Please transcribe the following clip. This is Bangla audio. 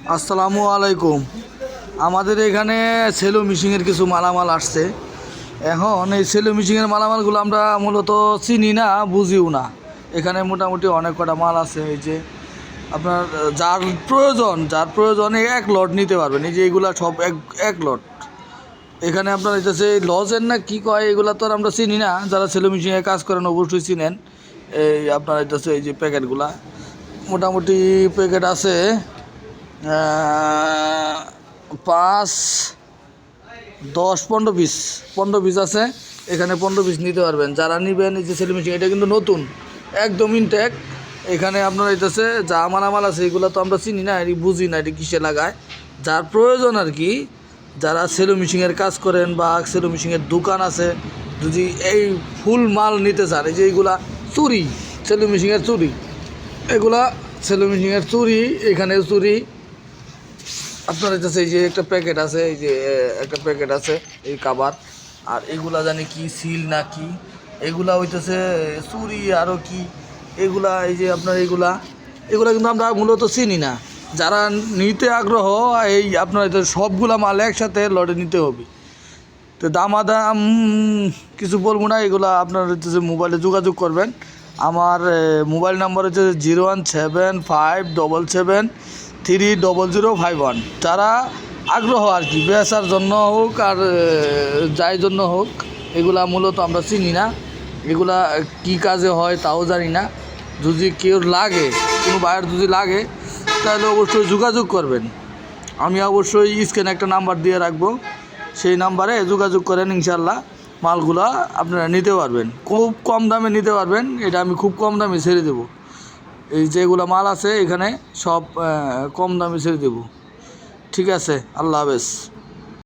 আসসালামু আলাইকুম। আমাদের এখানে সেলো মেশিনের কিছু মালামাল আসছে। এখন এই সেলো মেশিনের মালামালগুলো আমরা মূলত চিনি না, বুঝিও না। এখানে মোটামুটি অনেক কটা মাল আছে। এই যে আপনার যার প্রয়োজন এক লট নিতে পারবেন। এই যে এইগুলা সব এক এক লট। এখানে আপনার হইতেছে লজের না কি কয়, এগুলা তো আর আমরা চিনি না। যারা সেলো মেশিনে কাজ করেন অবশ্যই চিনেন। এই আপনার হইতেছে এই যে প্যাকেটগুলা মোটামুটি প্যাকেট আছে 5, 10, 15 পিস 15 পিস আছে। এখানে 15 পিস নিতে পারবেন যারা নেবেন। এই যে সেলো মেশিন, এটা কিন্তু নতুন, একদম ইনটেক। এখানে আপনার হইতেছে যা মালামাল আছে এগুলো তো আমরা চিনি না, এটি বুঝি না এটি কিসে লাগায়। যার প্রয়োজন আর কি, যারা সেলো মেশিনের কাজ করেন বা সেলো মেশিনের দোকান আছে, যদি এই ফুল মাল নিতে চান, এই যে এইগুলা চুরি, সেলো মেশিনের চুরি, এগুলা সেলো মেশিনের চুরি, এখানেও চুরি। আপনার কাছে এই যে একটা প্যাকেট আছে, এই যে একটা প্যাকেট আছে এই কাবার। আর এগুলা জানি কি সিল না কি, এগুলা হইতেছে চুরি আরও কি এগুলা। এই যে আপনার এগুলা এগুলা কিন্তু আমরা মূলত চিনি না। যারা নিতে আগ্রহ, এই আপনার সবগুলা মাল একসাথে লটে নিতে হবে। তো দামাদাম কিছু বলবো না, এগুলা আপনার হচ্ছে মোবাইলে যোগাযোগ করবেন। আমার মোবাইল নাম্বার হচ্ছে 0177577300051। যারা আগ্রহ আর কি, বেচার জন্য হোক আর যাই জন্য হোক, এগুলা মূলত আমরা চিনি না। এগুলা কি কাজে হয় তাও জানি না। যদি কেউ লাগে, কোনো বায়ার যদি লাগে, তাহলে অবশ্যই যোগাযোগ করবেন। আমি অবশ্যই স্ক্রিনে একটা নাম্বার দিয়ে রাখবো, সেই নাম্বারে যোগাযোগ করেন। ইনশাল্লাহ মালগুলা আপনারা নিতে পারবেন, খুব কম দামে নিতে পারবেন। এটা আমি খুব কম দামে ছেড়ে দেবো। এই যেগুলো মাল আছে এখানে সব কম দামে ছেড়ে দেবো। ঠিক আছে, আল্লাহ হাফেজ।